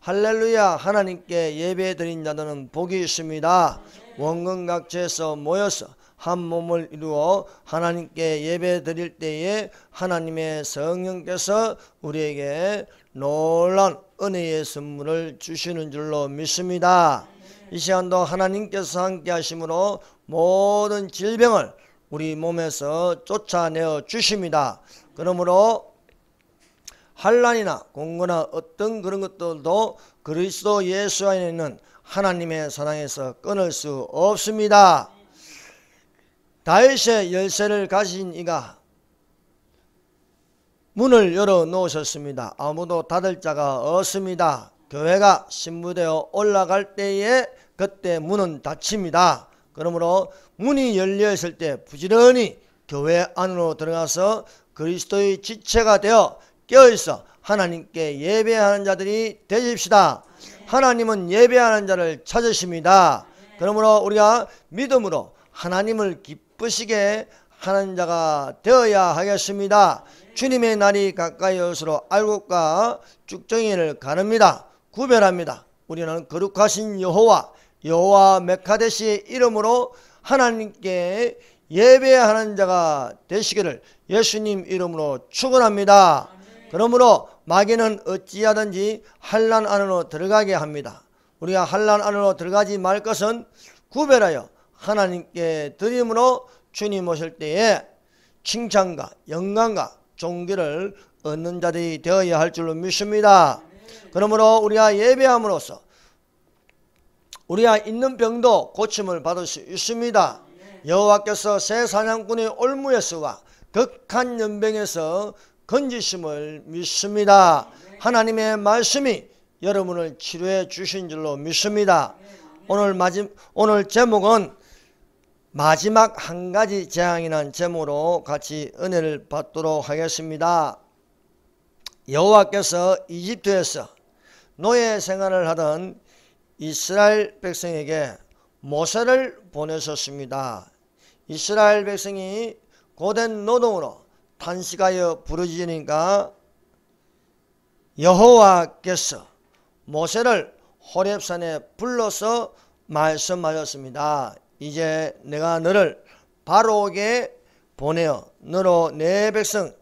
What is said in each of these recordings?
할렐루야. 하나님께 예배드린 자들은 복이 있습니다. 원근각지에서 모여서 한 몸을 이루어 하나님께 예배드릴 때에 하나님의 성령께서 우리에게 놀라운 은혜의 선물을 주시는 줄로 믿습니다. 이 시간도 하나님께서 함께 하심으로 모든 질병을 우리 몸에서 쫓아내어 주십니다. 그러므로 환난이나 공고나 어떤 그런 것들도 그리스도 예수 안에 있는 하나님의 사랑에서 끊을 수 없습니다. 다윗의 열쇠를 가진 이가 문을 열어 놓으셨습니다. 아무도 닫을 자가 없습니다. 교회가 신부되어 올라갈 때에 그때 문은 닫힙니다. 그러므로 문이 열려 있을 때 부지런히 교회 안으로 들어가서 그리스도의 지체가 되어 깨어있어 하나님께 예배하는 자들이 되십시다. 하나님은 예배하는 자를 찾으십니다. 그러므로 우리가 믿음으로 하나님을 기쁘시게 하는 자가 되어야 하겠습니다. 주님의 날이 가까이 올수록 알곡과 쭉정이를 가릅니다. 구별합니다. 우리는 거룩하신 여호와 메카데시의 이름으로 하나님께 예배하는 자가 되시기를 예수님 이름으로 축원합니다. 그러므로 마귀는 어찌하든지 환난 안으로 들어가게 합니다. 우리가 환난 안으로 들어가지 말 것은 구별하여 하나님께 드림으로 주님 오실 때에 칭찬과 영광과 존귀를 얻는 자들이 되어야 할 줄로 믿습니다. 그러므로 우리가 예배함으로써 우리가 있는 병도 고침을 받을 수 있습니다. 여호와께서 새 사냥꾼의 올무에서와 극한 연병에서 건지심을 믿습니다. 하나님의 말씀이 여러분을 치료해 주신 줄로 믿습니다. 오늘 제목은 마지막 한 가지 재앙이라는 제목으로 같이 은혜를 받도록 하겠습니다. 여호와께서 이집트에서 노예 생활을 하던 이스라엘 백성에게 모세를 보내셨습니다. 이스라엘 백성이 고된 노동으로 탄식하여 부르짖으니까 여호와께서 모세를 호렙산에 불러서 말씀하셨습니다. 이제 내가 너를 바로에게 보내어 너로 내 백성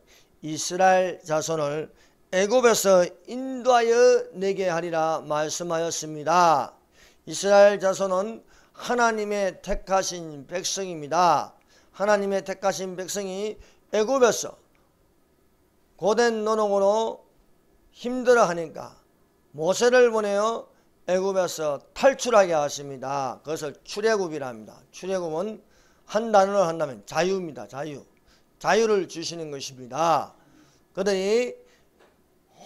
이스라엘 자손을 애굽에서 인도하여 내게 하리라 말씀하였습니다. 이스라엘 자손은 하나님의 택하신 백성입니다. 하나님의 택하신 백성이 애굽에서 고된 노동으로 힘들어하니까 모세를 보내어 애굽에서 탈출하게 하십니다. 그것을 출애굽이라 합니다. 출애굽은 한 단어로 한다면 자유입니다. 자유를 주시는 것입니다. 그들이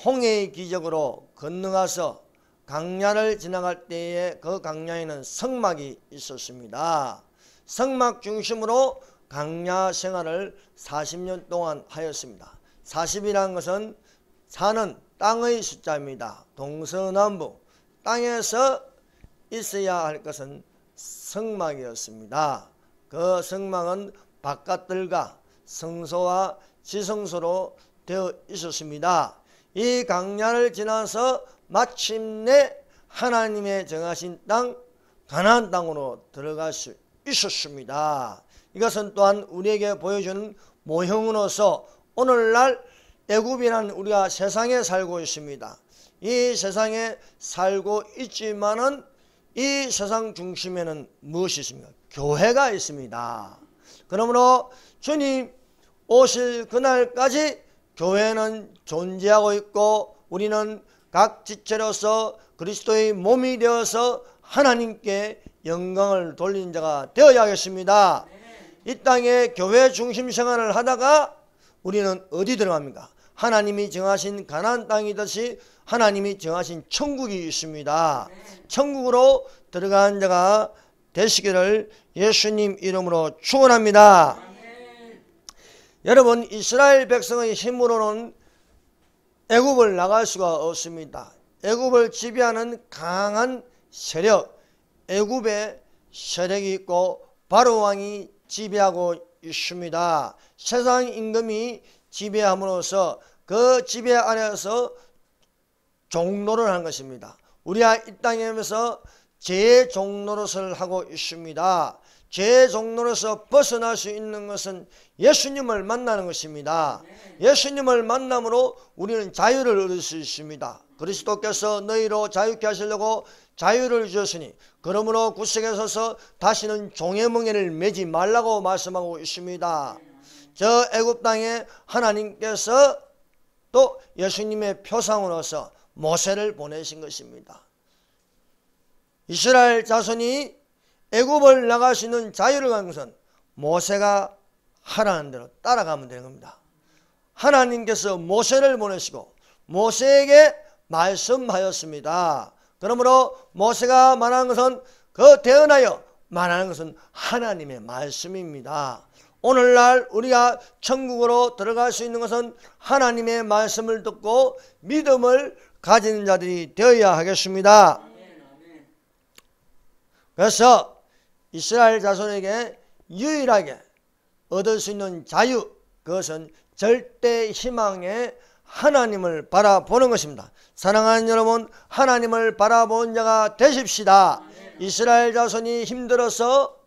홍해의 기적으로 건너가서 강야를 지나갈 때에 그 강야에는 성막이 있었습니다. 성막 중심으로 강야 생활을 40년 동안 하였습니다. 40이라는 것은 사는 땅의 숫자입니다. 동서남북 땅에서 있어야 할 것은 성막이었습니다. 그 성막은 바깥들과 성소와 지성소로 되어 있었습니다. 이 강야를 지나서 마침내 하나님의 정하신 땅 가나안 땅으로 들어갈 수 있었습니다. 이것은 또한 우리에게 보여주는 모형으로서 오늘날 애굽이라는 우리가 세상에 살고 있습니다. 이 세상에 살고 있지만은 이 세상 중심에는 무엇이 있습니까? 교회가 있습니다. 그러므로 주님 오실 그날까지 교회는 존재하고 있고 우리는 각 지체로서 그리스도의 몸이 되어서 하나님께 영광을 돌리는 자가 되어야 하겠습니다. 이 땅에 교회 중심 생활을 하다가 우리는 어디 들어갑니까? 하나님이 정하신 가나안 땅이듯이 하나님이 정하신 천국이 있습니다. 천국으로 들어가는 자가 되시기를 예수님 이름으로 축원합니다. 여러분, 이스라엘 백성의 힘으로는 애굽을 나갈 수가 없습니다. 애굽을 지배하는 강한 세력, 애굽에 세력이 있고 바로 왕이 지배하고 있습니다. 세상 임금이 지배함으로써 그 지배 아래에서 종노를 한 것입니다. 우리가 이 땅에 오면서 죄의 종노릇을 하고 있습니다. 죄의 종노릇에서 벗어날 수 있는 것은 예수님을 만나는 것입니다. 예수님을 만남으로 우리는 자유를 얻을 수 있습니다. 그리스도께서 너희로 자유케 하시려고 자유를 주셨으니 그러므로 구석에 서서 다시는 종의 멍에를 매지 말라고 말씀하고 있습니다. 저 애굽 땅에 하나님께서 또 예수님의 표상으로서 모세를 보내신 것입니다. 이스라엘 자손이 애굽을 나갈 수 있는 자유를 갖는 것은 모세가 하라는 대로 따라가면 되는 겁니다. 하나님께서 모세를 보내시고 모세에게 말씀하였습니다. 그러므로 모세가 말하는 것은 그 대언하여 말하는 것은 하나님의 말씀입니다. 오늘날 우리가 천국으로 들어갈 수 있는 것은 하나님의 말씀을 듣고 믿음을 가지는 자들이 되어야 하겠습니다. 그래서 이스라엘 자손에게 유일하게 얻을 수 있는 자유, 그것은 절대 희망의 하나님을 바라보는 것입니다. 사랑하는 여러분, 하나님을 바라보는 자가 되십시다. 이스라엘 자손이 힘들어서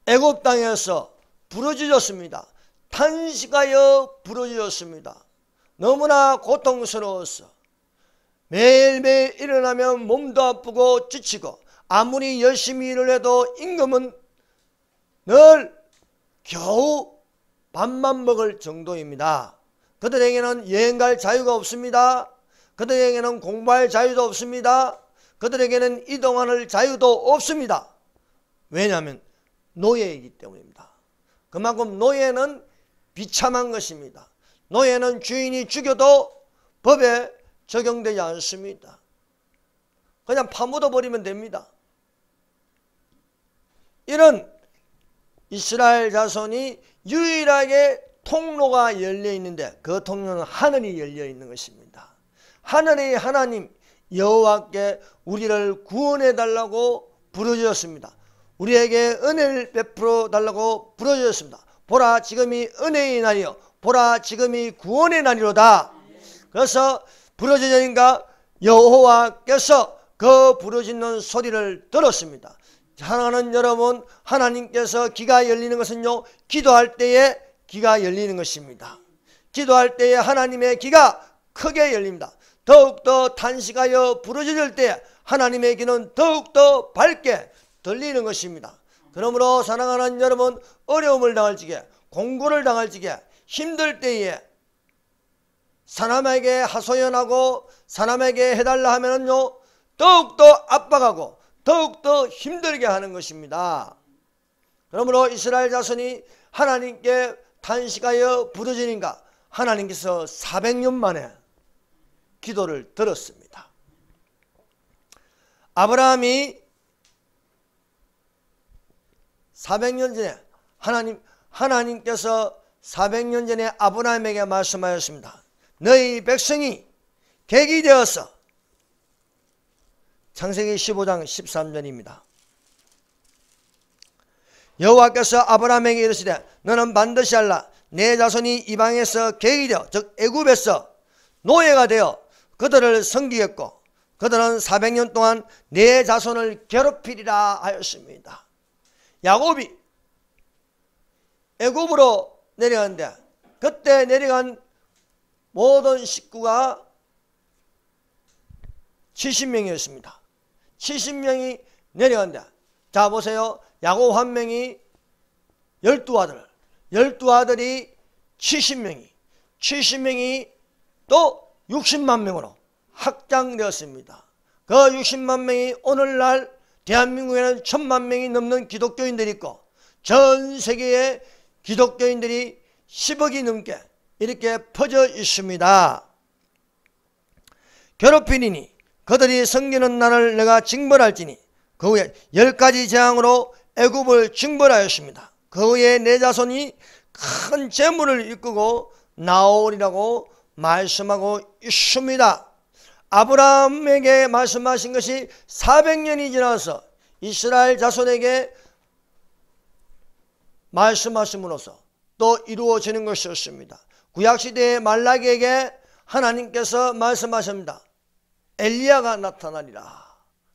애굽 땅에서 부르짖었습니다. 탄식하여 부르짖었습니다. 너무나 고통스러웠어. 매일매일 일어나면 몸도 아프고 지치고 아무리 열심히 일을 해도 임금은 늘 겨우 밥만 먹을 정도입니다. 그들에게는 여행 갈 자유가 없습니다. 그들에게는 공부할 자유도 없습니다. 그들에게는 이동할 자유도 없습니다. 왜냐하면 노예이기 때문입니다. 그만큼 노예는 비참한 것입니다. 노예는 주인이 죽여도 법에 적용되지 않습니다. 그냥 파묻어 버리면 됩니다. 이런 이스라엘 자손이 유일하게 통로가 열려 있는데 그 통로는 하늘이 열려 있는 것입니다. 하늘의 하나님 여호와께 우리를 구원해 달라고 부르짖었습니다. 우리에게 은혜를 베풀어 달라고 부르짖었습니다. 보라 지금이 은혜의 날이요 보라 지금이 구원의 날이로다. 그래서 부르짖으니까 여호와께서 그 부르짖는 소리를 들었습니다. 사랑하는 여러분, 하나님께서 귀가 열리는 것은요 기도할 때에 귀가 열리는 것입니다. 기도할 때에 하나님의 귀가 크게 열립니다. 더욱더 탄식하여 부르짖을 때 하나님의 귀는 더욱더 밝게 들리는 것입니다. 그러므로 사랑하는 여러분, 어려움을 당할 적에 공고를 당할 적에 힘들 때에 사람에게 하소연하고 사람에게 해달라 하면은요 더욱더 압박하고 더욱더 힘들게 하는 것입니다. 그러므로 이스라엘 자손이 하나님께 탄식하여 부르짖으니까 하나님께서 400년 만에 기도를 들었습니다. 아브라함이 400년 전에 하나님께서 400년 전에 아브라함에게 말씀하였습니다. 너희 백성이 객이 되어서, 창세기 15장 13절입니다. 여호와께서 아브라함에게 이르시되 너는 반드시 알라. 내 자손이 이방에서 객이 되어 즉 애굽에서 노예가 되어 그들을 섬기겠고 그들은 400년 동안 내 자손을 괴롭히리라 하였습니다. 야곱이 애굽으로 내려갔는데 그때 내려간 모든 식구가 70명이었습니다. 70명이 내려간다. 자 보세요. 야곱 한 명이 12아들, 12아들이 70명이 또 60만 명으로 확장되었습니다. 그 60만 명이 오늘날 대한민국에는 1000만 명이 넘는 기독교인들이 있고 전 세계에 기독교인들이 10억이 넘게 이렇게 퍼져 있습니다. 괴롭히리니 그들이 섬기는 나를 내가 징벌할지니 그 후에 10가지 재앙으로 애굽을 징벌하였습니다. 그 후에 내 자손이 큰 재물을 이끌고 나오리라고 말씀하고 있습니다. 아브라함에게 말씀하신 것이 400년이 지나서 이스라엘 자손에게 말씀하심으로써 또 이루어지는 것이었습니다. 구약시대의 말라기에게 하나님께서 말씀하십니다. 엘리야가 나타나리라.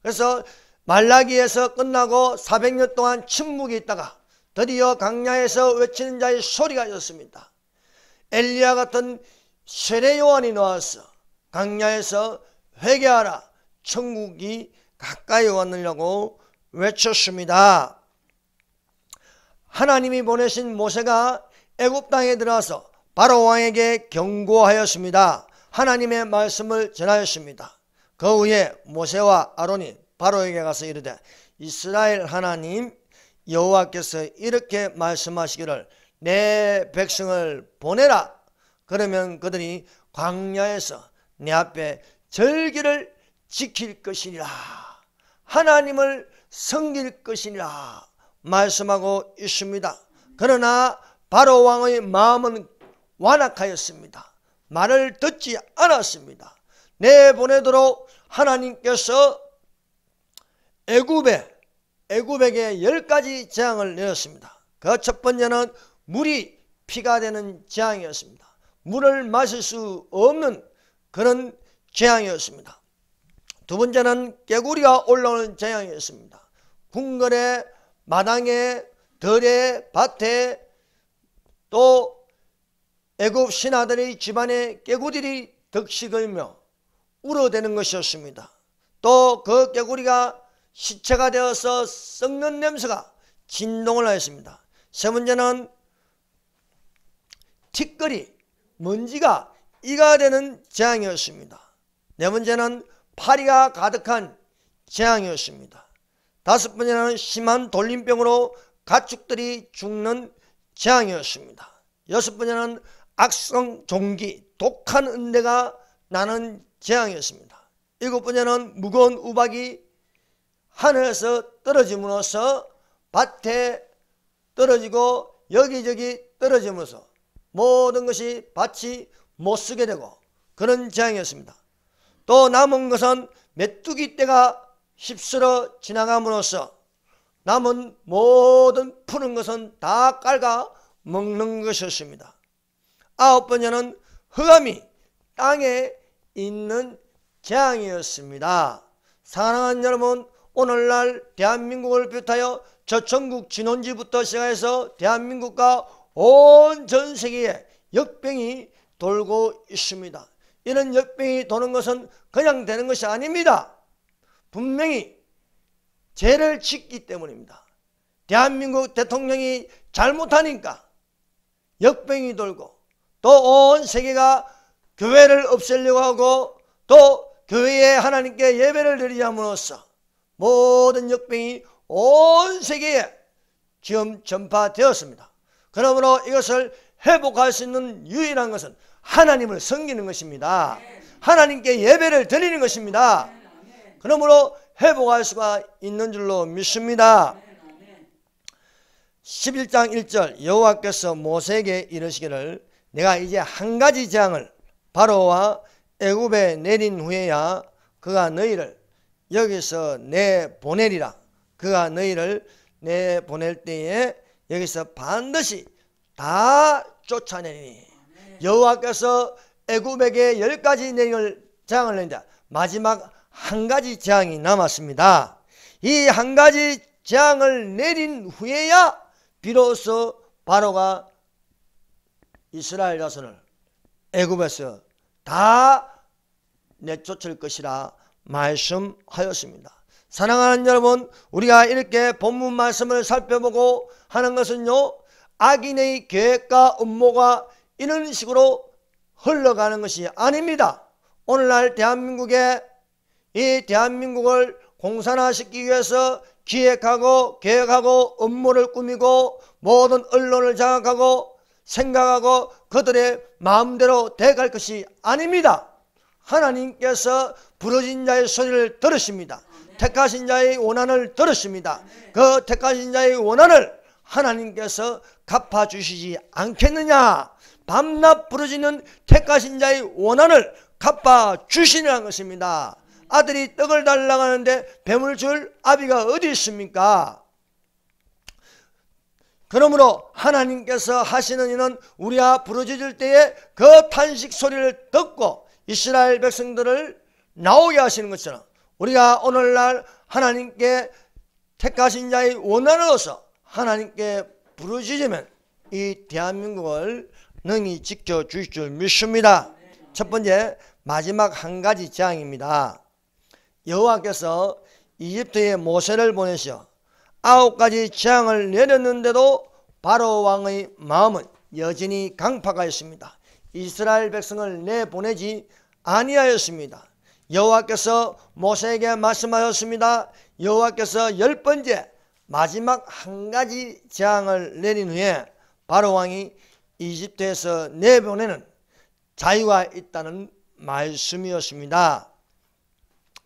그래서 말라기에서 끝나고 400년 동안 침묵이 있다가 드디어 광야에서 외치는 자의 소리가 있었습니다. 엘리야 같은 세례 요한이 나와서 광야에서 회개하라, 천국이 가까이 왔느냐고 외쳤습니다. 하나님이 보내신 모세가 애굽 땅에 들어와서 바로 왕에게 경고하였습니다. 하나님의 말씀을 전하였습니다. 그 후에 모세와 아론이 바로에게 가서 이르되 이스라엘 하나님 여호와께서 이렇게 말씀하시기를 내 백성을 보내라. 그러면 그들이 광야에서 내 앞에 절기를 지킬 것이니라. 하나님을 섬길 것이니라 말씀하고 있습니다. 그러나 바로 왕의 마음은 완악하였습니다. 말을 듣지 않았습니다. 내보내도록 하나님께서 애굽에게 10가지 재앙을 내렸습니다. 그 첫 번째는 물이 피가 되는 재앙이었습니다. 물을 마실 수 없는 그런 재앙이었습니다. 두 번째는 개구리가 올라오는 재앙이었습니다. 궁궐에, 마당에, 들에, 밭에, 또 애굽 신하들의 집안에 개구리들이 덕식을며 울어대는 것이었습니다. 또 그 개구리가 시체가 되어서 썩는 냄새가 진동을 하였습니다. 세 번째는 티끌이, 먼지가 이가 되는 재앙이었습니다. 네 번째는 파리가 가득한 재앙이었습니다. 다섯 번째는 심한 돌림병으로 가축들이 죽는 재앙이었습니다. 여섯 번째는 악성 종기, 독한 은대가 나는 재앙이었습니다. 일곱 번째는 무거운 우박이 하늘에서 떨어짐으로써 밭에 떨어지고 여기저기 떨어지면서 모든 것이 밭이 못쓰게 되고 그런 재앙이었습니다. 또 남은 것은 메뚜기 떼가 휩쓸어 지나감으로써 남은 모든 푸른 것은 다 깔가 먹는 것이었습니다. 아홉 번째는 흑암이 땅에 있는 재앙이었습니다. 사랑하는 여러분, 오늘날 대한민국을 비롯하여 저 전국 진원지부터 시작해서 대한민국과 온 전 세계에 역병이 돌고 있습니다. 이런 역병이 도는 것은 그냥 되는 것이 아닙니다. 분명히 죄를 짓기 때문입니다. 대한민국 대통령이 잘못하니까 역병이 돌고 또 온 세계가 교회를 없애려고 하고 또 교회에 하나님께 예배를 드리지 함으로써 모든 역병이 온 세계에 지금 전파되었습니다. 그러므로 이것을 회복할 수 있는 유일한 것은 하나님을 섬기는 것입니다. 하나님께 예배를 드리는 것입니다. 그러므로 회복할 수가 있는 줄로 믿습니다. 11장 1절 여호와께서 모세에게 이르시기를 내가 이제 한 가지 재앙을 바로와 애굽에 내린 후에야 그가 너희를 여기서 내보내리라. 그가 너희를 내보낼 때에 여기서 반드시 다 쫓아내리니 여호와께서 애굽에게 10가지 내릴 재앙을 낸다. 마지막 한 가지 재앙이 남았습니다. 이 한 가지 재앙을 내린 후에야 비로소 바로가 이스라엘 자손을 애굽에서 다 내쫓을 것이라 말씀하였습니다. 사랑하는 여러분, 우리가 이렇게 본문 말씀을 살펴보고 하는 것은요, 악인의 계획과 음모가 이런 식으로 흘러가는 것이 아닙니다. 오늘날 대한민국에 이 대한민국을 공산화시키기 위해서 기획하고 계획하고 음모를 꾸미고 모든 언론을 장악하고 생각하고 그들의 마음대로 돼갈 것이 아닙니다. 하나님께서 부르신 자의 소리를 들으십니다. 택하신 자의 원한을 들으십니다. 그 택하신 자의 원한을 하나님께서 갚아주시지 않겠느냐. 밤낮 부르짖는 택하신 자의 원한을 갚아주시라는 것입니다. 아들이 떡을 달라고 하는데 뱀을 줄 아비가 어디 있습니까? 그러므로 하나님께서 하시는 이는 우리가 부르짖을 때에 그 탄식 소리를 듣고 이스라엘 백성들을 나오게 하시는 것처럼 우리가 오늘날 하나님께 택하신 자의 원한으로서 하나님께 부르짖으면 이 대한민국을 능히 지켜주실 줄 믿습니다. 첫 번째, 마지막 한 가지 재앙입니다. 여호와께서 이집트에 모세를 보내시어 9가지 재앙을 내렸는데도 바로 왕의 마음은 여전히 강팍하였습니다. 이스라엘 백성을 내보내지 아니하였습니다. 여호와께서 모세에게 말씀하셨습니다. 여호와께서 10번째 마지막 한 가지 재앙을 내린 후에 바로 왕이 이집트에서 내보내는 자유가 있다는 말씀이었습니다.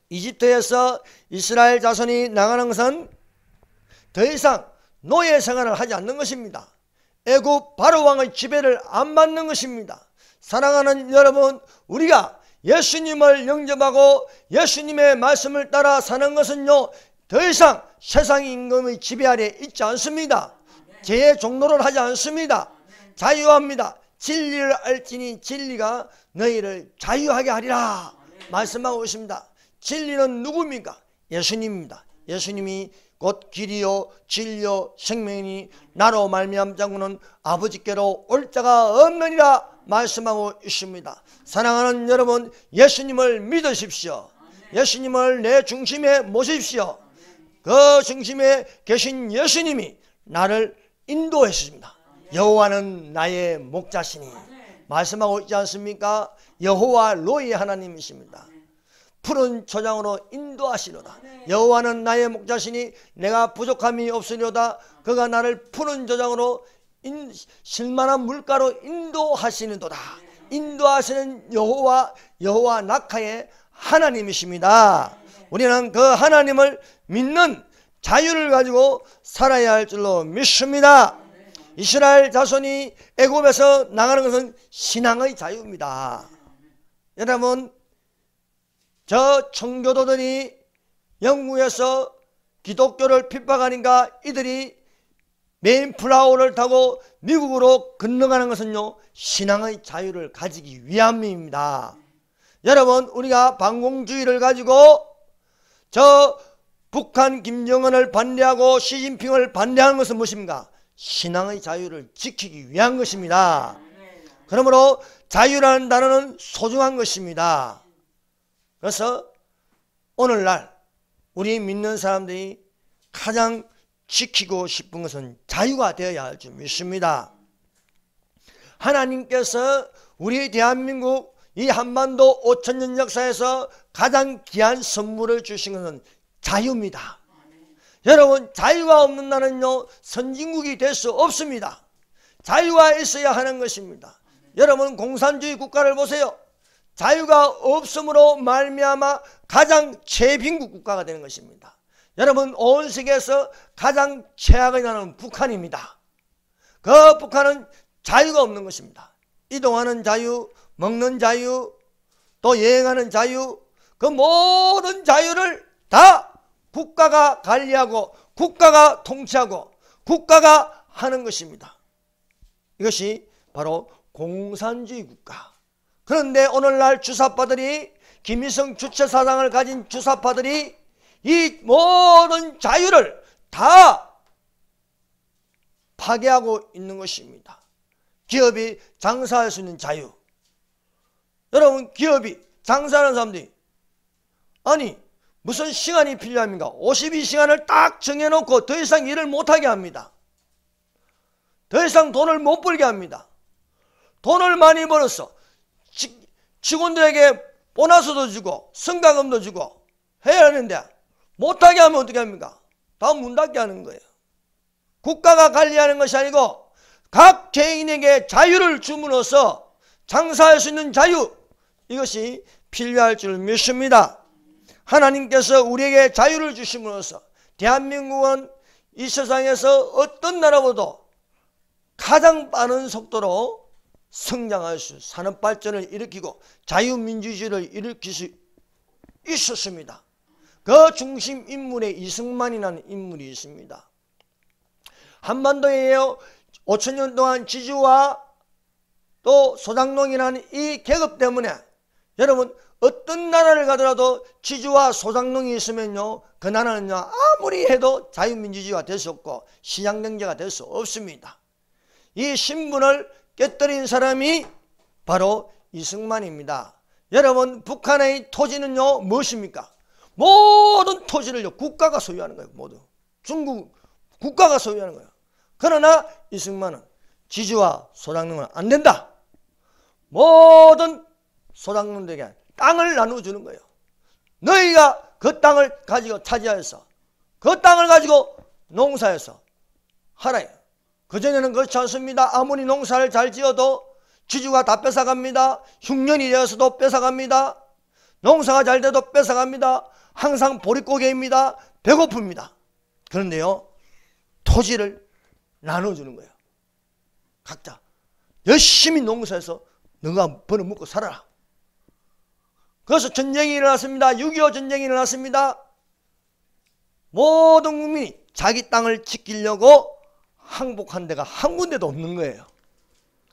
이집트에서 이스라엘 자손이 나가는 것은 더 이상 노예 생활을 하지 않는 것입니다. 애굽 바로 왕의 지배를 안 받는 것입니다. 사랑하는 여러분, 우리가 예수님을 영접하고 예수님의 말씀을 따라 사는 것은요, 더 이상 세상 임금의 지배 아래 있지 않습니다. 죄의 종노를 하지 않습니다. 자유합니다. 진리를 알지니 진리가 너희를 자유하게 하리라 말씀하고 있습니다. 진리는 누구입니까? 예수님입니다. 예수님이 곧 길이요 진리요 생명이니 나로 말미암 자고는 아버지께로 올 자가 없느니라 말씀하고 있습니다. 사랑하는 여러분, 예수님을 믿으십시오. 예수님을 내 중심에 모십시오. 그 중심에 계신 예수님이 나를 인도했습니다. 여호와는 나의 목자시니 말씀하고 있지 않습니까? 여호와 로이 하나님이십니다. 푸른 초장으로 인도하시로다. 여호와는 나의 목자시니 내가 부족함이 없으려다. 그가 나를 푸른 초장으로 실만한 물가로 인도하시는도다. 인도하시는 여호와 낙하의 하나님이십니다. 우리는 그 하나님을 믿는 자유를 가지고 살아야 할 줄로 믿습니다. 이스라엘 자손이 애굽에서 나가는 것은 신앙의 자유입니다. 여러분, 저 청교도들이 영국에서 기독교를 핍박하니까 이들이 메인플라워를 타고 미국으로 건너가는 것은요, 신앙의 자유를 가지기 위함입니다. 여러분, 우리가 반공주의를 가지고 저 북한 김정은을 반대하고 시진핑을 반대하는 것은 무엇입니까? 신앙의 자유를 지키기 위한 것입니다. 그러므로 자유라는 단어는 소중한 것입니다. 그래서 오늘날 우리 믿는 사람들이 가장 지키고 싶은 것은 자유가 되어야 할 줄 믿습니다. 하나님께서 우리 대한민국 이 한반도 5천년 역사에서 가장 귀한 선물을 주신 것은 자유입니다. 여러분, 자유가 없는 나라는요, 선진국이 될 수 없습니다. 자유가 있어야 하는 것입니다. 여러분, 공산주의 국가를 보세요. 자유가 없음으로 말미암아 가장 최빈국 국가가 되는 것입니다. 여러분, 온 세계에서 가장 최악의 나라는 북한입니다. 그 북한은 자유가 없는 것입니다. 이동하는 자유, 먹는 자유, 또 여행하는 자유, 그 모든 자유를 다 국가가 관리하고 국가가 통치하고 국가가 하는 것입니다. 이것이 바로 공산주의 국가. 그런데 오늘날 주사파들이, 김일성 주체사상을 가진 주사파들이 이 모든 자유를 다 파괴하고 있는 것입니다. 기업이 장사할 수 있는 자유. 여러분, 기업이 장사하는 사람들이 아니 무슨 시간이 필요합니까? 52시간을 딱 정해놓고 더 이상 일을 못하게 합니다. 더 이상 돈을 못 벌게 합니다. 돈을 많이 벌어서 직원들에게 보너스도 주고 성과금도 주고 해야 하는데 못하게 하면 어떻게 합니까? 다 문 닫게 하는 거예요. 국가가 관리하는 것이 아니고 각 개인에게 자유를 줌으로써 장사할 수 있는 자유, 이것이 필요할 줄 믿습니다. 하나님께서 우리에게 자유를 주심으로써 대한민국은 이 세상에서 어떤 나라보다도 가장 빠른 속도로 성장할 수, 산업 발전을 일으키고 자유민주주의를 일으킬 수 있었습니다. 그 중심 인물에 이승만이라는 인물이 있습니다. 한반도에 5천년 동안 지주와 또 소장농이라는 이 계급 때문에 여러분 어떤 나라를 가더라도 지주와 소장농이 있으면요, 그 나라는요 아무리 해도 자유민주주의가 될 수 없고 시장경제가 될 수 없습니다. 이 신분을 깨뜨린 사람이 바로 이승만입니다. 여러분, 북한의 토지는요 무엇입니까? 모든 토지를요 국가가 소유하는 거예요. 모두 중국 국가가 소유하는 거예요. 그러나 이승만은 지주와 소장농은 안 된다. 모든 소장농들에게 땅을 나눠주는 거예요. 너희가 그 땅을 가지고 차지하여서 그 땅을 가지고 농사해서 하라. 그전에는 그렇지 않습니다. 아무리 농사를 잘 지어도 지주가 다 뺏어갑니다. 흉년이 되어서도 뺏어갑니다. 농사가 잘 돼도 뺏어갑니다. 항상 보릿고개입니다. 배고픕니다. 그런데요, 토지를 나눠주는 거예요. 각자 열심히 농사해서 너가 벌어먹고 살아라. 그래서 전쟁이 일어났습니다. 6.25 전쟁이 일어났습니다. 모든 국민이 자기 땅을 지키려고 항복한 데가 한 군데도 없는 거예요.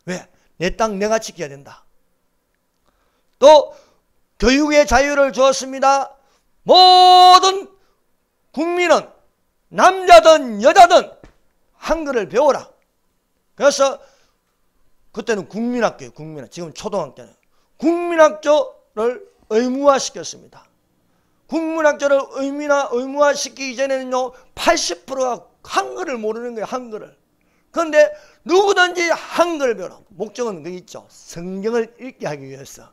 왜? 내 땅 내가 지켜야 된다. 또 교육의 자유를 주었습니다. 모든 국민은 남자든 여자든 한글을 배워라. 그래서 그때는 국민학교예요. 국민학교. 지금 초등학교는 국민학교를 의무화시켰습니다. 국민학교를 의무화시키기 전에는요 80%가 한글을 모르는 거예요. 한글을. 그런데 누구든지 한글을 배워라. 목적은 그게 있죠. 성경을 읽게 하기 위해서.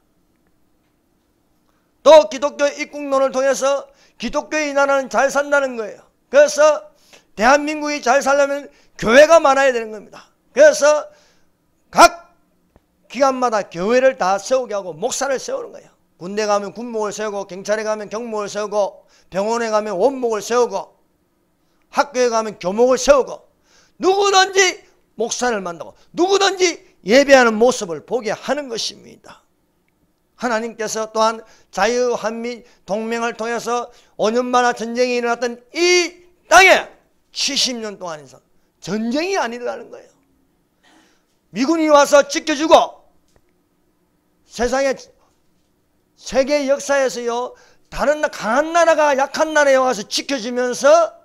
또 기독교 입국론을 통해서 기독교의 나라는 잘 산다는 거예요. 그래서 대한민국이 잘 살려면 교회가 많아야 되는 겁니다. 그래서 각 기관마다 교회를 다 세우게 하고 목사를 세우는 거예요. 군대 가면 군목을 세우고, 경찰에 가면 경목을 세우고, 병원에 가면 원목을 세우고, 학교에 가면 교목을 세우고, 누구든지 목사를 만나고 누구든지 예배하는 모습을 보게 하는 것입니다. 하나님께서 또한 자유한미 동맹을 통해서 5년 만에 전쟁이 일어났던 이 땅에 70년 동안에서 전쟁이 안 일어나는 거예요. 미군이 와서 지켜주고, 세상에 세계 역사에서요 다른 강한 나라가 약한 나라에 와서 지켜주면서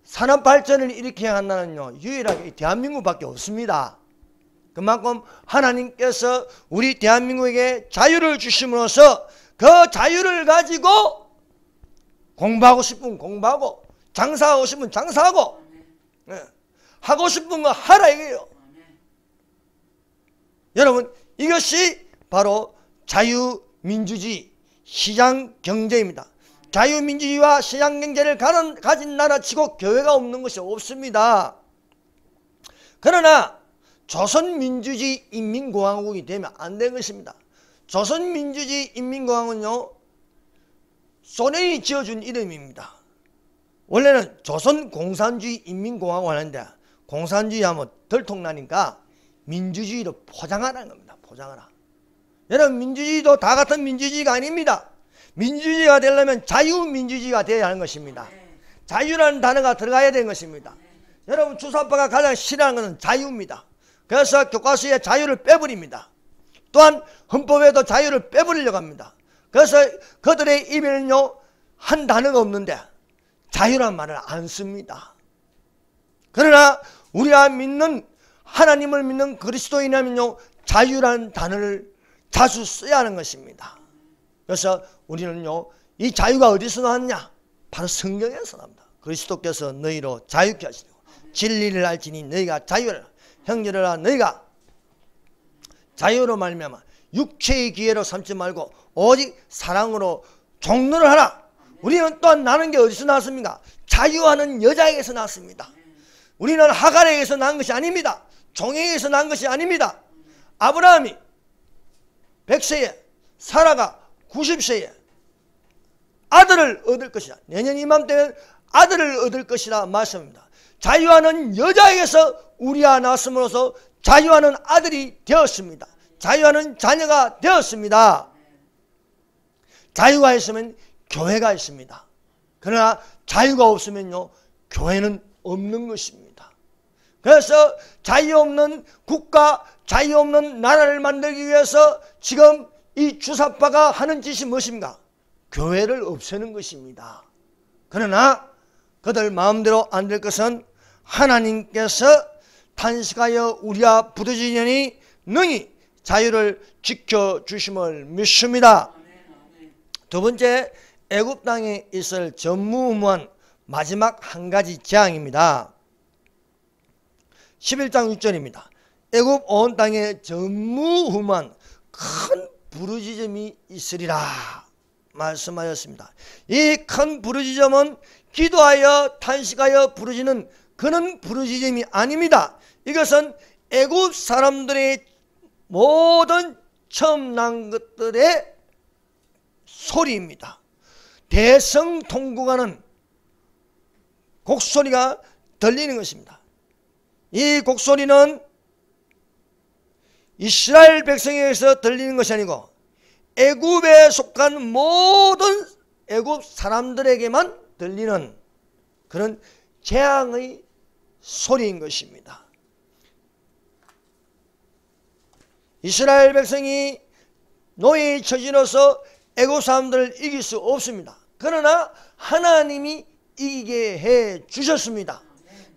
산업 발전을 일으키게 한 나라는요 유일하게 대한민국밖에 없습니다. 그만큼 하나님께서 우리 대한민국에게 자유를 주심으로써 그 자유를 가지고 공부하고 싶으면 공부하고, 장사하고 싶으면 장사하고, 하고 싶은 거 하라 이게요. 여러분, 이것이 바로 자유민주주의 시장경제입니다. 자유민주주의와 시장경제를 가진 나라치고 교회가 없는 것이 없습니다. 그러나 조선민주주의 인민공화국이 되면 안 되는 것입니다. 조선민주주의 인민공화국은요 소련이 지어준 이름입니다. 원래는 조선공산주의 인민공화국 하는데 공산주의 하면 덜통나니까 민주주의로 포장하라는 겁니다. 포장하라. 여러분, 민주주의도 다 같은 민주주의가 아닙니다. 민주주의가 되려면 자유민주주의가 되어야 하는 것입니다. 자유라는 단어가 들어가야 되는 것입니다. 여러분, 주사파가 가장 싫어하는 것은 자유입니다. 그래서 교과서에 자유를 빼버립니다. 또한 헌법에도 자유를 빼버리려고 합니다. 그래서 그들의 입에는요 한 단어가 없는데 자유란 말을 안 씁니다. 그러나 우리가 믿는 하나님을 믿는 그리스도인이라면요 자유라는 단어를 자주 써야 하는 것입니다. 그래서 우리는요 이 자유가 어디서 나왔냐? 바로 성경에서 나옵니다. 그리스도께서 너희로 자유케 하시려고 진리를 알지니 너희가 자유를, 형제들아 너희가 자유로 말미암아 육체의 기회로 삼지 말고 오직 사랑으로 종로를 하라. 우리는 또한 나는 게 어디서 나왔습니까? 자유하는 여자에게서 나왔습니다. 우리는 하갈에게서 난 것이 아닙니다. 종에게서 난 것이 아닙니다. 아브라함이 100세에 사라가 90세에 아들을 얻을 것이다. 내년 이맘때는 아들을 얻을 것이라 말씀입니다. 자유하는 여자에게서 우리가 낳았음으로써 자유하는 아들이 되었습니다. 자유하는 자녀가 되었습니다. 자유가 있으면 교회가 있습니다. 그러나 자유가 없으면요 교회는 없는 것입니다. 그래서 자유 없는 국가, 자유 없는 나라를 만들기 위해서 지금 이 주사파가 하는 짓이 무엇입니까? 교회를 없애는 것입니다. 그러나 그들 마음대로 안 될 것은 하나님께서 탄식하여 우리와 부르짖으니 능히 자유를 지켜주심을 믿습니다. 두 번째, 애굽 땅에 있을 전무후무한 마지막 한 가지 재앙입니다. 11장 6절입니다. 애굽 온 땅에 전무후무한 큰 부르짖음이 있으리라 말씀하였습니다. 이 큰 부르짖음은 기도하여 탄식하여 부르짖는 그런 부르짖음이 아닙니다. 이것은 애굽 사람들의 모든 처음 난 것들의 소리입니다. 대성통곡하는 곡소리가 들리는 것입니다. 이 곡소리는 이스라엘 백성에게서 들리는 것이 아니고 애굽에 속한 모든 애굽 사람들에게만 들리는 그런 재앙의 소리인 것입니다. 이스라엘 백성이 노예의 처지로서 애굽 사람들을 이길 수 없습니다. 그러나 하나님이 이기게 해 주셨습니다.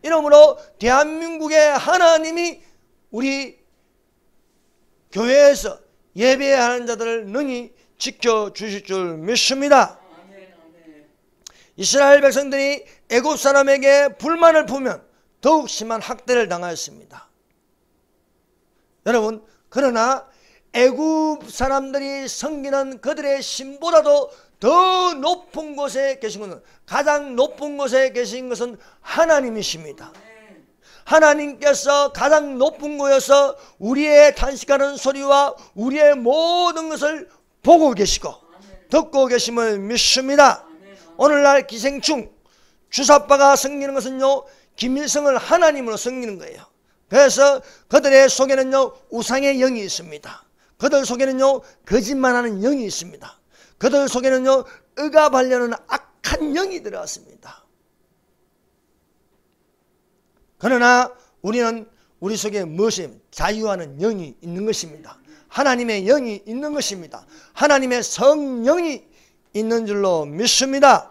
이러므로 대한민국의 하나님이 우리 교회에서 예배하는 자들을 능히 지켜주실 줄 믿습니다. 이스라엘 백성들이 애굽 사람에게 불만을 품으면 더욱 심한 학대를 당하였습니다. 여러분, 그러나 애굽 사람들이 섬기는 그들의 신보다도 더 높은 곳에 계신 것은, 가장 높은 곳에 계신 것은 하나님이십니다. 하나님께서 가장 높은 곳에서 우리의 탄식하는 소리와 우리의 모든 것을 보고 계시고 듣고 계심을 믿습니다. 오늘날 기생충 주사파가 섬기는 것은요, 김일성을 하나님으로 섬기는 거예요. 그래서 그들의 속에는요, 우상의 영이 있습니다. 그들 속에는요, 거짓말하는 영이 있습니다. 그들 속에는요, 억압하려는 악한 영이 들어왔습니다. 그러나 우리는 우리 속에 무엇이 자유하는 영이 있는 것입니다. 하나님의 영이 있는 것입니다. 하나님의 성령이 있는 줄로 믿습니다.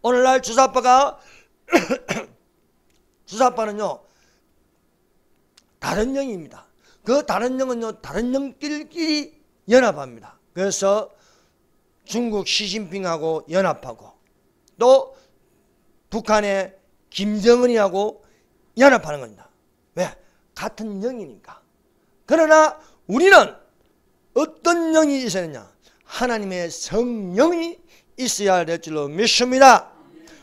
오늘날 주사파가 주사파는요, 다른 영입니다. 그 다른 영은요, 다른 영끼리 연합합니다. 그래서 중국 시진핑하고 연합하고 또 북한의 김정은이하고 연합하는 겁니다. 왜? 같은 영이니까. 그러나 우리는 어떤 영이 있어야 되냐? 하나님의 성령이 있어야 될 줄로 믿습니다.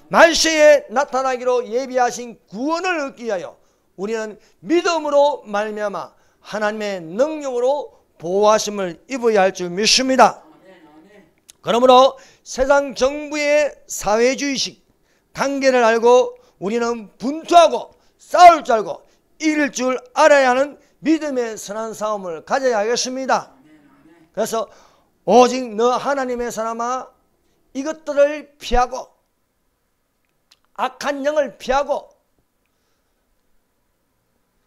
말세에 나타나기로 예비하신 구원을 얻기 위하여 우리는 믿음으로 말미암아 하나님의 능력으로 보호하심을 입어야 할 줄 믿습니다. 그러므로 세상 정부의 사회주의식 관계를 알고 우리는 분투하고 싸울 줄 알고 이길 줄 알아야 하는 믿음의 선한 싸움을 가져야 하겠습니다. 그래서 오직 너 하나님의 사람아, 이것들을 피하고 악한 영을 피하고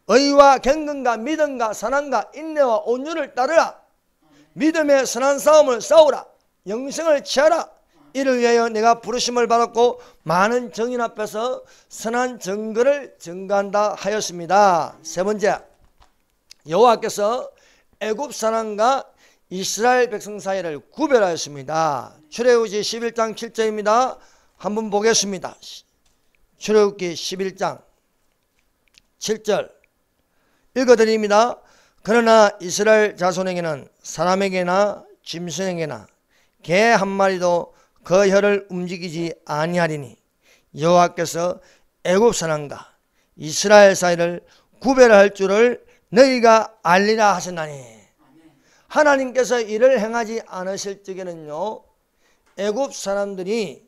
의와 경건과 믿음과 선함과 인내와 온유를 따르라. 믿음의 선한 싸움을 싸우라. 영생을 취하라. 이를 위하여 내가 부르심을 받았고 많은 정인 앞에서 선한 증거를 증거한다 하였습니다. 세 번째, 여호와께서 애굽 사람과 이스라엘 백성 사이를 구별하였습니다. 출애굽기 11장 7절입니다. 한번 보겠습니다. 출애굽기 11장 7절 읽어드립니다. 그러나 이스라엘 자손에게는 사람에게나 짐승에게나 개 한 마리도 그 혀를 움직이지 아니하리니 여호와께서 애굽 사람과 이스라엘 사이를 구별할 줄을 너희가 알리라 하셨나니. 하나님께서 이를 행하지 않으실 적에는요, 애굽 사람들이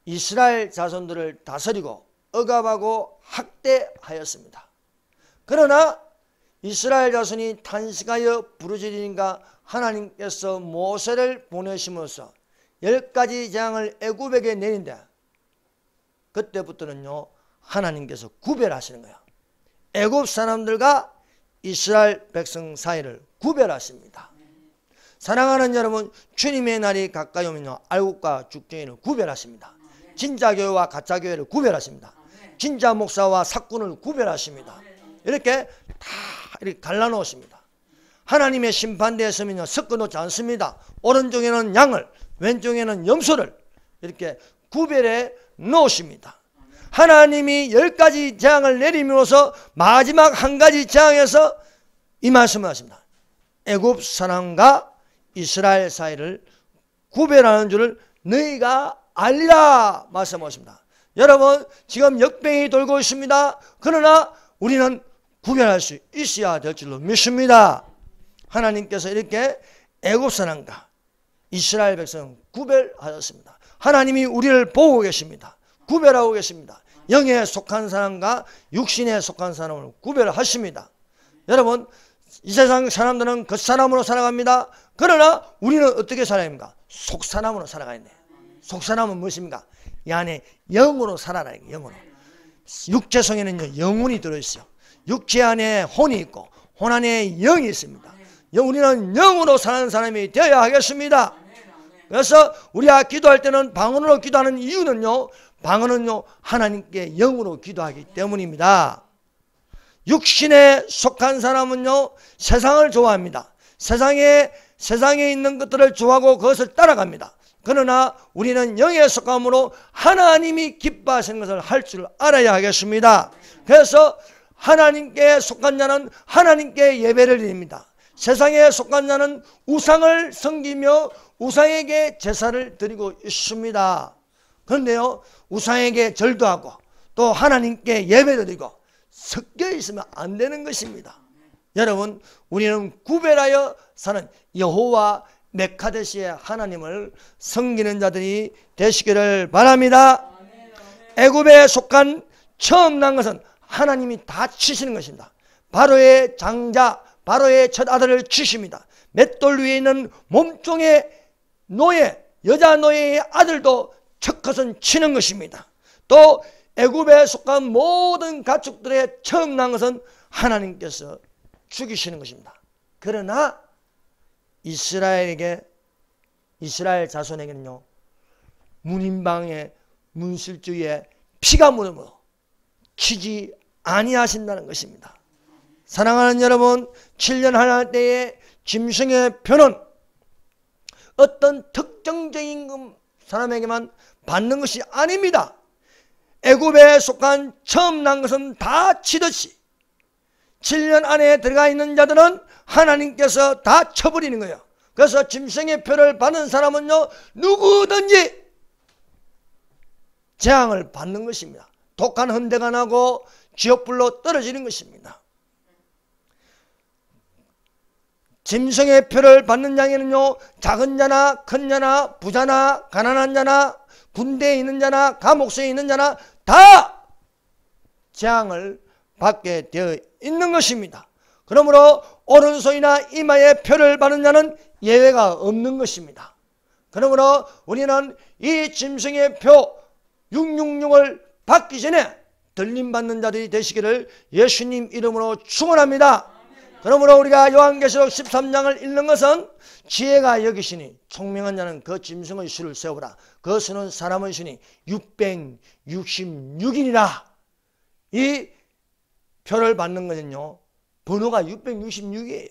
이스라엘 자손들을 다스리고 억압하고 학대하였습니다. 그러나 이스라엘 자손이 탄식하여 부르짖으니까 하나님께서 모세를 보내심으로써 10가지 재앙을 애굽에게 내린데, 그때부터는요, 하나님께서 구별하시는 거예요. 애굽 사람들과 이스라엘 백성 사이를 구별하십니다. 사랑하는 여러분, 주님의 날이 가까이 오면요, 알곡과 죽쟁이를 구별하십니다. 진짜 교회와 가짜 교회를 구별하십니다. 진짜 목사와 사꾼을 구별하십니다. 이렇게 다 이렇게 갈라놓으십니다. 하나님의 심판대에 서면요, 섞어놓지 않습니다. 오른쪽에는 양을, 왼쪽에는 염소를 이렇게 구별해 놓으십니다. 하나님이 10가지 재앙을 내림으로써 마지막 한 가지 재앙에서 이 말씀을 하십니다. 애굽 사람과 이스라엘 사이를 구별하는 줄을 너희가 알리라 말씀하십니다. 여러분, 지금 역병이 돌고 있습니다. 그러나 우리는 구별할 수 있어야 될 줄로 믿습니다. 하나님께서 이렇게 애굽 사람과 이스라엘 백성을 구별하셨습니다. 하나님이 우리를 보고 계십니다. 구별하고 계십니다. 영에 속한 사람과 육신에 속한 사람을 구별하십니다. 여러분, 이 세상 사람들은 겉사람으로 살아갑니다. 그러나 우리는 어떻게 살아갑니까? 속사람으로 살아가야 돼요. 속사람은 무엇입니까? 이 안에 영으로 살아라. 영으로. 육체 속에는요, 영혼이 들어있어요. 육체 안에 혼이 있고 혼 안에 영이 있습니다. 우리는 영으로 사는 사람이 되어야 하겠습니다. 그래서 우리가 기도할 때는 방언으로 기도하는 이유는요, 방언은요, 하나님께 영으로 기도하기 때문입니다. 육신에 속한 사람은요, 세상을 좋아합니다. 세상에 있는 것들을 좋아하고 그것을 따라갑니다. 그러나 우리는 영에 속함으로 하나님이 기뻐하시는 것을 할 줄 알아야 하겠습니다. 그래서 하나님께 속한 자는 하나님께 예배를 드립니다. 세상에 속한 자는 우상을 섬기며 우상에게 제사를 드리고 있습니다. 그런데요, 우상에게 절도 하고 또 하나님께 예배를 드리고 섞여 있으면 안 되는 것입니다. 여러분, 우리는 구별하여 사는 여호와 메카데시의 하나님을 섬기는 자들이 되시기를 바랍니다. 애굽에 속한 처음 난 것은 하나님이 다 치시는 것입니다. 바로의 장자, 바로의 첫 아들을 치십니다. 맷돌 위에 있는 몸종의 노예, 여자 노예의 아들도 첫 것은 치는 것입니다. 또 애굽에 속한 모든 가축들의 처음 난 것은 하나님께서 죽이시는 것입니다. 그러나 이스라엘 자손에게는요, 문인방의 문실주에 피가 묻음으로 치지 아니하신다는 것입니다. 사랑하는 여러분, 7년 하나 때의 짐승의 표는 어떤 특정적인 사람에게만 받는 것이 아닙니다. 애굽에 속한 처음 난 것은 다 치듯이 7년 안에 들어가 있는 자들은 하나님께서 다 쳐버리는 거예요. 그래서 짐승의 표를 받는 사람은요, 누구든지 재앙을 받는 것입니다. 독한 헌대가 나고 지옥불로 떨어지는 것입니다. 짐승의 표를 받는 자에는요, 작은 자나 큰 자나 부자나 가난한 자나 군대에 있는 자나 감옥소에 있는 자나 다 재앙을 받게 되어 있는 것입니다. 그러므로 오른손이나 이마에 표를 받는 자는 예외가 없는 것입니다. 그러므로 우리는 이 짐승의 표 666을 받기 전에 들림받는 자들이 되시기를 예수님 이름으로 축원합니다. 그러므로 우리가 요한계시록 13장을 읽는 것은 지혜가 여기시니 총명한 자는 그 짐승의 수를 세우라. 그 수는 사람의 수니 666이니라. 이 표를 받는 것은요, 번호가 666이에요.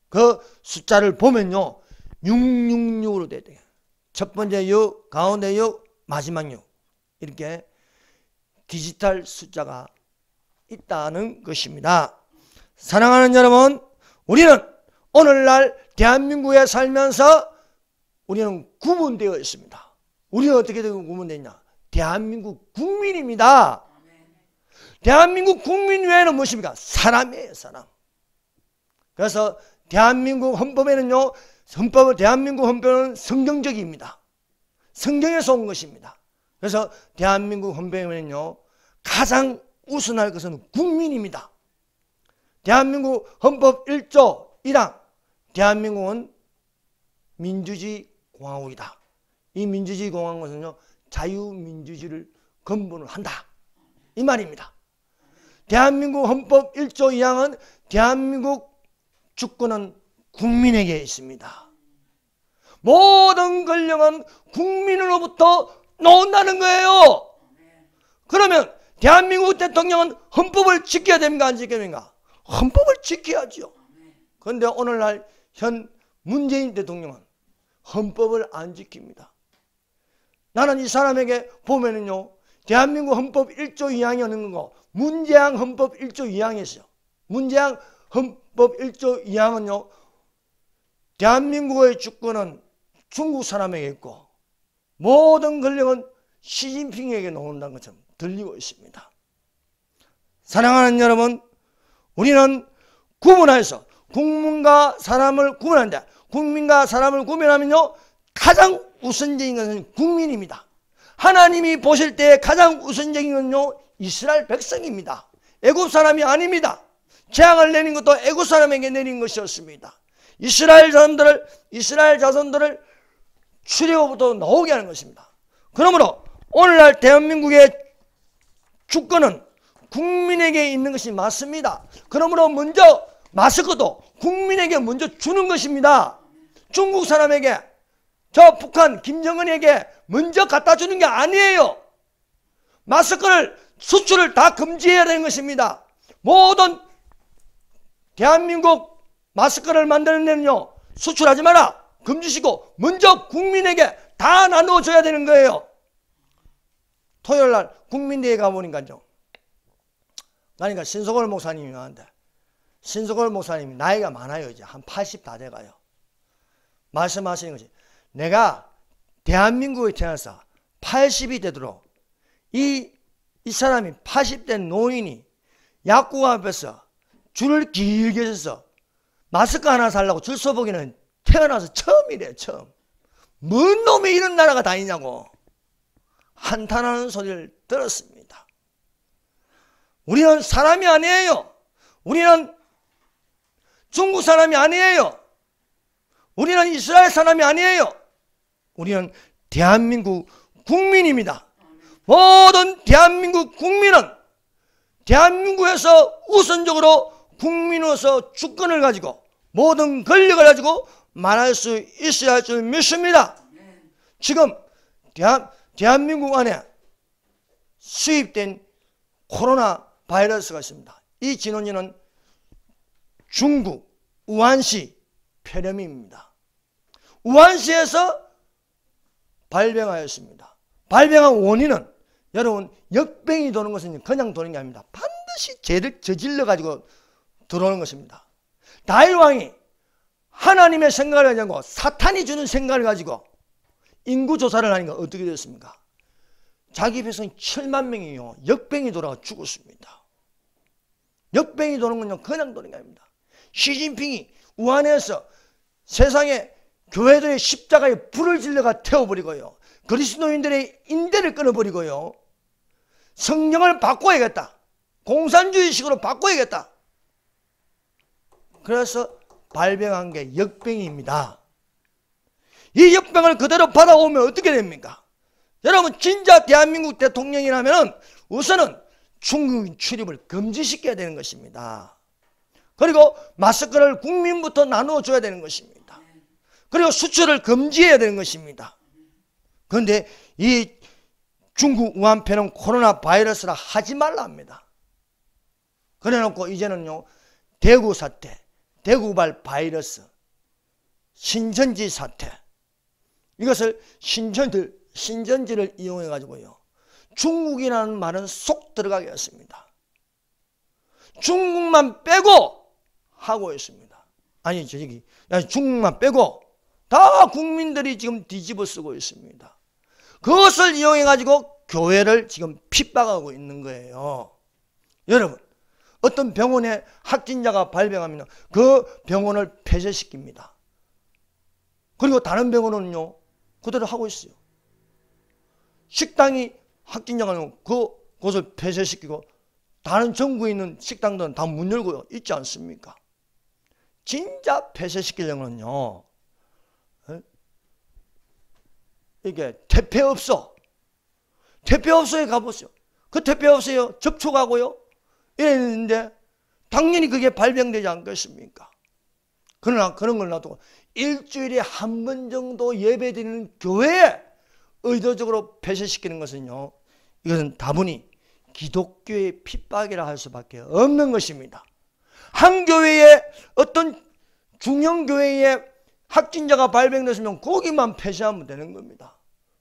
그 숫자를 보면요, 666으로 돼야 돼요. 첫 번째 6, 가운데 6, 마지막 6. 이렇게 디지털 숫자가 있다는 것입니다. 사랑하는 여러분, 우리는 오늘날 대한민국에 살면서 우리는 구분되어 있습니다. 우리는 어떻게 구분되어 있냐? 대한민국 국민입니다. 대한민국 국민 외에는 무엇입니까? 사람이에요, 사람. 그래서 대한민국 헌법에는요, 대한민국 헌법은 성경적입니다. 성경에서 온 것입니다. 그래서 대한민국 헌법에는요, 가장 우선할 것은 국민입니다. 대한민국 헌법 1조 1항, 대한민국은 민주주의 공화국이다. 이 민주주의 공화국은요, 자유민주주의를 근본으로 한다, 이 말입니다. 대한민국 헌법 1조 2항은 대한민국 주권은 국민에게 있습니다. 모든 권력은 국민으로부터 나온다는 거예요. 그러면 대한민국 대통령은 헌법을 지켜야 됩니까? 안 지켜야 됩니까? 헌법을 지켜야죠. 그런데 오늘날 현 문재인 대통령은 헌법을 안 지킵니다. 나는 이 사람에게 보면은요, 대한민국 헌법 1조 2항이 어느 거, 문재양 헌법 1조 2항이 있어요. 문재양 헌법 1조 2항은요, 대한민국의 주권은 중국 사람에게 있고 모든 권력은 시진핑에게 놓는다는 것처럼 들리고 있습니다. 사랑하는 여러분, 우리는 구분해서 국민과 사람을 구분하는데, 국민과 사람을 구분하면요, 가장 우선적인 것은 국민입니다. 하나님이 보실 때 가장 우선적인 건요, 이스라엘 백성입니다. 애굽 사람이 아닙니다. 재앙을 내린 것도 애굽 사람에게 내린 것이었습니다. 이스라엘 자손들을 출애굽부터 나오게 하는 것입니다. 그러므로 오늘날 대한민국의 주권은 국민에게 있는 것이 맞습니다. 그러므로 먼저 마스크도 국민에게 먼저 주는 것입니다. 중국 사람에게, 저 북한 김정은에게 먼저 갖다 주는 게 아니에요. 마스크를 수출을 다 금지해야 되는 것입니다. 모든 대한민국 마스크를 만드는 데는요, 수출하지 마라, 금지시고 먼저 국민에게 다 나눠줘야 되는 거예요. 토요일날 국민대회 가보니까요, 그러니까 신소골 목사님이 나왔는데, 신소골 목사님이 나이가 많아요. 이제 한 80 다 돼가요. 말씀하시는 것이, 내가 대한민국에 태어나서 80이 되도록 이 사람이 80된 노인이 약국 앞에서 줄을 길게 서서 마스크 하나 살려고 줄 서보기는 태어나서 처음이래요. 처음. 뭔 놈이 이런 나라가 다 있냐고 한탄하는 소리를 들었습니다. 우리는 사람이 아니에요. 우리는 중국 사람이 아니에요. 우리는 이스라엘 사람이 아니에요. 우리는 대한민국 국민입니다. 모든 대한민국 국민은 대한민국에서 우선적으로 국민으로서 주권을 가지고 모든 권력을 가지고 말할 수 있어야 할 줄 믿습니다. 지금 대한민국 안에 수입된 코로나 바이러스가 있습니다. 이 진원지는 중국 우한시 폐렴입니다. 우한시에서 발병하였습니다. 발병한 원인은 여러분, 역병이 도는 것은 그냥 도는 게 아닙니다. 반드시 죄를 저질러 가지고 들어오는 것입니다. 다윗 왕이 하나님의 생각을 가지고 않고 사탄이 주는 생각을 가지고 인구 조사를 하니까 어떻게 됐습니까? 자기 백성이 7만 명이요, 역병이 돌아가 죽었습니다. 역병이 도는 건요, 그냥 도는 게 아닙니다. 시진핑이 우한에서 세상에 교회들의 십자가에 불을 질러가 태워버리고요, 그리스도인들의 인대를 끊어버리고요, 성경을 바꿔야겠다, 공산주의식으로 바꿔야겠다. 그래서 발병한 게 역병입니다. 이 역병을 그대로 받아오면 어떻게 됩니까? 여러분, 진짜 대한민국 대통령이라면 우선은 중국인 출입을 금지시켜야 되는 것입니다. 그리고 마스크를 국민부터 나눠줘야 되는 것입니다. 그리고 수출을 금지해야 되는 것입니다. 그런데 이 중국 우한폐는 코로나 바이러스라 하지 말라 합니다. 그래놓고 이제는요, 대구 사태, 대구발 바이러스, 신천지 사태, 이것을 신천지를 이용해 가지고요, 중국이라는 말은 쏙 들어가게 했습니다. 중국만 빼고 하고 있습니다. 아니, 중국만 빼고 다 국민들이 지금 뒤집어 쓰고 있습니다. 그것을 이용해 가지고 교회를 지금 핍박하고 있는 거예요. 여러분, 어떤 병원에 확진자가 발병하면 그 병원을 폐쇄시킵니다. 그리고 다른 병원은요, 그대로 하고 있어요. 식당이 확진자가 나면 그곳을 폐쇄시키고 다른 전국에 있는 식당들은 다 문 열고요, 있지 않습니까? 진짜 폐쇄시키려면요, 이게 퇴폐업소에 가보세요. 그 퇴폐업소에 접촉하고요, 이랬는데 당연히 그게 발병되지 않겠습니까? 그러나 그런 걸 놔두고 일주일에 한 번 정도 예배드리는 교회에 의도적으로 폐쇄시키는 것은요, 이것은 다분히 기독교의 핍박이라 할 수밖에 없는 것입니다. 한 교회에 어떤 중형 교회에 확진자가 발병됐으면 거기만 폐쇄하면 되는 겁니다.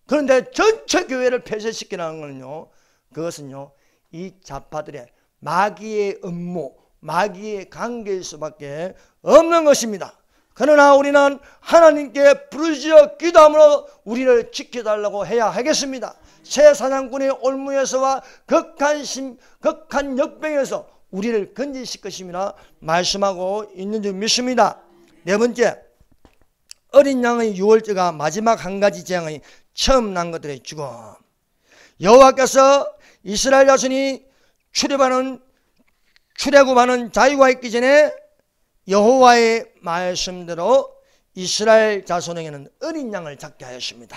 그런데 전체 교회를 폐쇄시키라는 것은요, 그것은요, 이 좌파들의 마귀의 음모, 마귀의 관계일 수밖에 없는 것입니다. 그러나 우리는 하나님께 부르짖어 기도함으로 우리를 지켜달라고 해야 하겠습니다. 새 사냥꾼의 올무에서와 극한 역병에서 우리를 건지실 것임이라 말씀하고 있는 줄 믿습니다. 네 번째, 어린 양의 유월절과 마지막 한 가지 재앙의 처음 난 것들의 죽음. 여호와께서 이스라엘 자손이 출애굽하는 자유가 있기 전에 여호와의 말씀대로 이스라엘 자손에게는 어린 양을 잡게 하였습니다.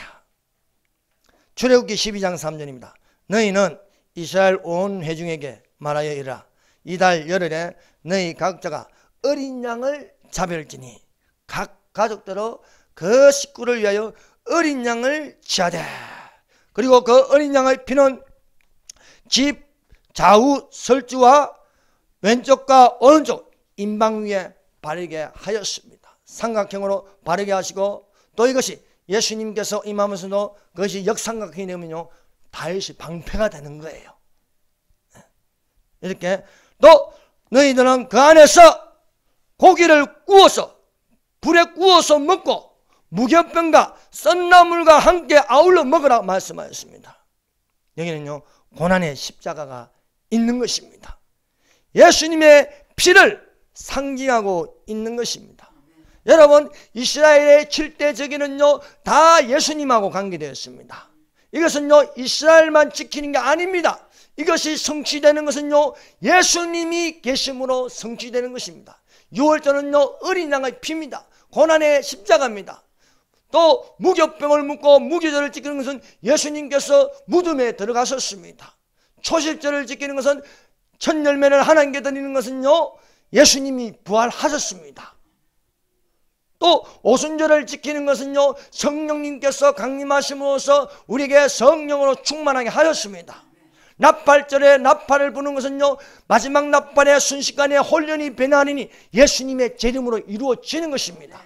출애굽기 12장 3절입니다. 너희는 이스라엘 온 회중에게 말하여 이르라. 이달 열흘에 너희 각자가 어린 양을 잡을지니 각 가족대로 그 식구를 위하여 어린 양을 지하되, 그리고 그 어린 양의 피는 집 좌우 설주와 왼쪽과 오른쪽 임방 위에 바르게 하였습니다. 삼각형으로 바르게 하시고, 또 이것이 예수님께서 임하면서도 그것이 역삼각형이 되면요, 다윗이 방패가 되는 거예요. 이렇게 또 너희들은 그 안에서 고기를 구워서 불에 구워서 먹고 무교병과 썬나물과 함께 아울러 먹으라 말씀하였습니다. 여기는요, 고난의 십자가가 있는 것입니다. 예수님의 피를 상징하고 있는 것입니다. 여러분, 이스라엘의 7대 저기는요, 다 예수님하고 관계되었습니다. 이것은요, 이스라엘만 지키는 게 아닙니다. 이것이 성취되는 것은요, 예수님이 계심으로 성취되는 것입니다. 6월절은요, 어린 양의 피입니다. 고난의 십자가입니다. 또 무교병을 묻고 무교절을 지키는 것은 예수님께서 무덤에 들어가셨습니다. 초실절을 지키는 것은 첫 열매를 하나님께 드리는 것은요, 예수님이 부활하셨습니다. 또 오순절을 지키는 것은요, 성령님께서 강림하심으로써 우리에게 성령으로 충만하게 하셨습니다. 나팔절에 나팔을 부는 것은요, 마지막 나팔의 순식간에 혼련이 변하니 예수님의 재림으로 이루어지는 것입니다.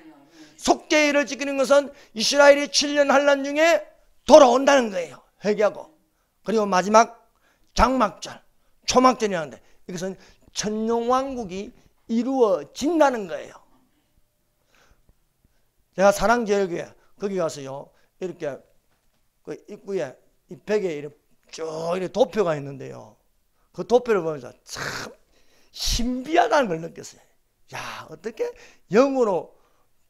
속죄일을 지키는 것은 이스라엘이 7년 환난 중에 돌아온다는 거예요. 회개하고. 그리고 마지막 장막절, 초막절이라는데, 이것은 천년왕국이 이루어진다는 거예요. 제가 사랑제일교회 거기 가서요, 이렇게 그 입구에 이 벽에 이렇게 쭉 이렇게 도표가 있는데요, 그 도표를 보면서 참 신비하다는 걸 느꼈어요. 야, 어떻게 영으로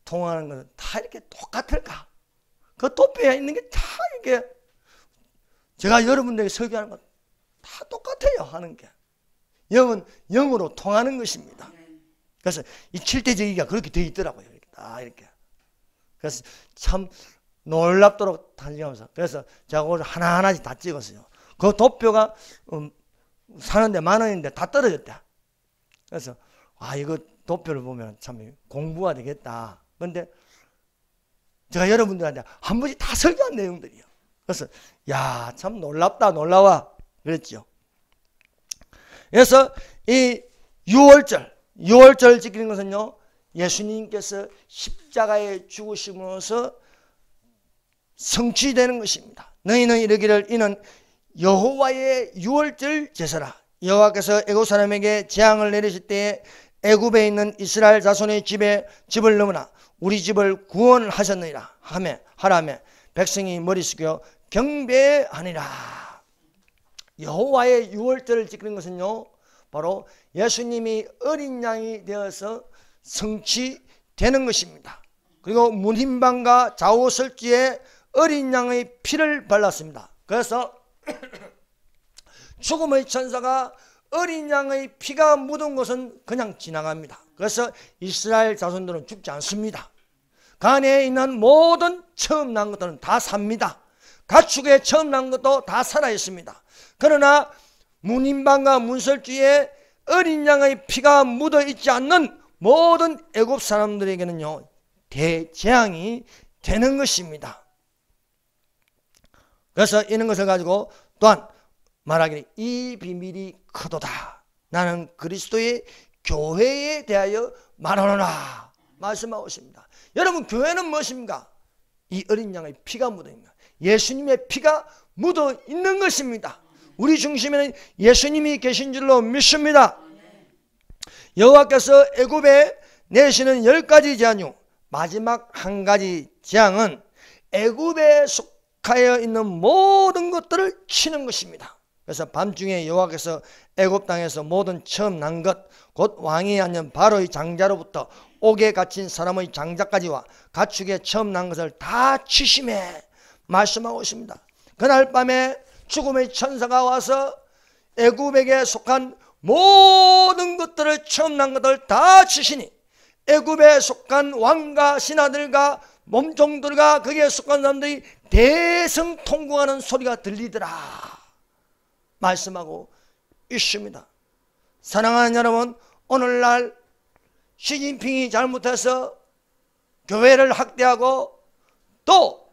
통하는 것은 다 이렇게 똑같을까? 그 도표에 있는 게 다 이게, 제가 여러분들에게 설교하는 건 다 똑같아요. 하는 게 영은 영으로 통하는 것입니다. 그래서 이 7대 저기가 그렇게 되어 있더라고요. 이렇게 다 이렇게. 그래서 참 놀랍도록 탄식하면서, 그래서 제가 오늘 하나하나씩 다 찍었어요. 그 도표가 사는데 10,000원인데 다 떨어졌대. 그래서 이거 도표를 보면 참 공부가 되겠다. 그런데 제가 여러분들한테 한 번씩 다 설교한 내용들이에요. 그래서 야, 참 놀랍다, 놀라워 그랬죠. 그래서 이 6월절 지키는 것은요, 예수님께서 십자가에 죽으심으로써 성취되는 것입니다. 너희는 이르기를 이는 여호와의 6월절 제사라. 여호와께서 애굽 사람에게 재앙을 내리실 때에 애굽에 있는 이스라엘 자손의 집을 넘으나 우리 집을 구원하셨느니라 하라매 백성이 머리 숙여 경배하니라. 여호와의 6월절을 지키는 것은요, 바로 예수님이 어린 양이 되어서 성취되는 것입니다. 그리고 문흰방과 좌우설주에 어린 양의 피를 발랐습니다. 그래서 죽음의 천사가 어린 양의 피가 묻은 것은 그냥 지나갑니다. 그래서 이스라엘 자손들은 죽지 않습니다. 그 안에 있는 모든 처음 난 것들은 다 삽니다. 가축에 처음 난 것도 다 살아있습니다. 그러나 문흰방과 문설주에 어린 양의 피가 묻어 있지 않는 모든 애굽 사람들에게는요 대재앙이 되는 것입니다. 그래서 이런 것을 가지고 또한 말하기를 이 비밀이 크도다. 나는 그리스도의 교회에 대하여 말하노라 말씀하고 있습니다. 여러분, 교회는 무엇입니까? 이 어린 양의 피가 묻어 있는, 예수님의 피가 묻어 있는 것입니다. 우리 중심에는 예수님이 계신 줄로 믿습니다. 여호와께서 애굽에 내시는 10가지 재앙 중 마지막 한 가지 재앙은 애굽에 속하여 있는 모든 것들을 치는 것입니다. 그래서 밤중에 여호와께서 애굽 땅에서 모든 처음 난 것, 곧 왕이 앉은 바로의 장자로부터 옥에 갇힌 사람의 장자까지와 가축에 처음 난 것을 다 치심해 말씀하고 있습니다. 그날 밤에 죽음의 천사가 와서 애굽에게 속한 모든 것들을 처음 난 것들 다 치시니 애굽에 속한 왕과 신하들과 몸종들과 거기에 속한 사람들이 대성통곡하는 소리가 들리더라 말씀하고 있습니다. 사랑하는 여러분, 오늘날 시진핑이 잘못해서 교회를 학대하고 또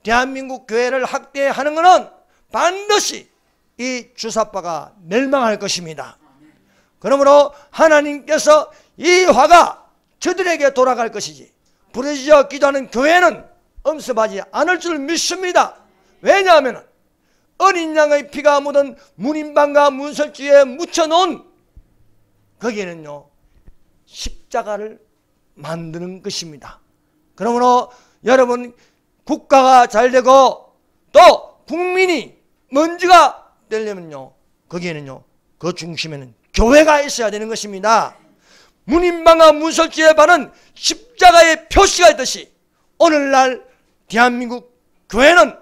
대한민국 교회를 학대하는 것은 반드시 이 주사파가 멸망할 것입니다. 그러므로 하나님께서 이 화가 저들에게 돌아갈 것이지 부르짖어 기도하는 교회는 엄습하지 않을 줄 믿습니다. 왜냐하면 어린 양의 피가 묻은 문인방과 문설주에 묻혀놓은 거기에는요 십자가를 만드는 것입니다. 그러므로 여러분, 국가가 잘되고 또 국민이 먼지가 되려면요 거기에는요 그 중심에는 교회가 있어야 되는 것입니다. 문인방과 문설주에 바른 십자가의 표시가 있듯이 오늘날 대한민국 교회는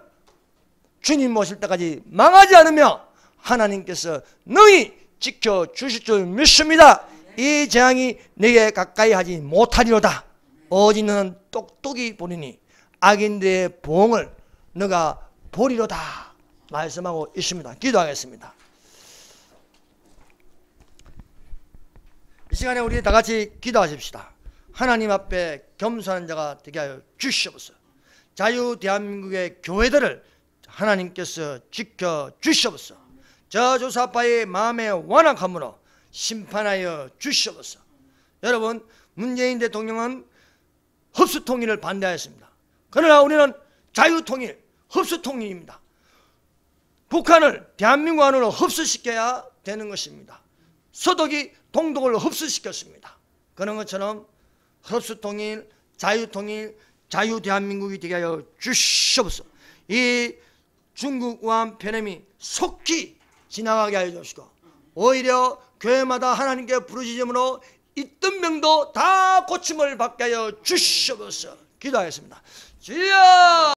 주님 모실 때까지 망하지 않으며 하나님께서 능히 지켜주실 줄 믿습니다. 이 재앙이 내게 가까이 하지 못하리로다. 오직 너는 똑똑히 보리니 악인들의 보응을 너가 보리로다 말씀하고 있습니다. 기도하겠습니다. 이 시간에 우리 다 같이 기도하십시다. 하나님 앞에 겸손한 자가 되게 하여 주시옵소서. 자유 대한민국의 교회들을 하나님께서 지켜주시옵소서. 저 조사파의 마음의 완악함으로 심판하여 주시옵소서. 여러분, 문재인 대통령은 흡수통일을 반대하였습니다. 그러나 우리는 자유통일, 흡수통일입니다. 북한을 대한민국 안으로 흡수시켜야 되는 것입니다. 서독이 동독을 흡수시켰습니다. 그런 것처럼 흡수통일, 자유통일, 자유대한민국이 되게 하여 주시옵소서. 이 중국 우한 편엠이 속히 지나가게 하여 주시고 오히려 교회마다 하나님께 부르짖음으로 있던 병도 다 고침을 받게 하여 주시옵소서. 기도하겠습니다. 주여!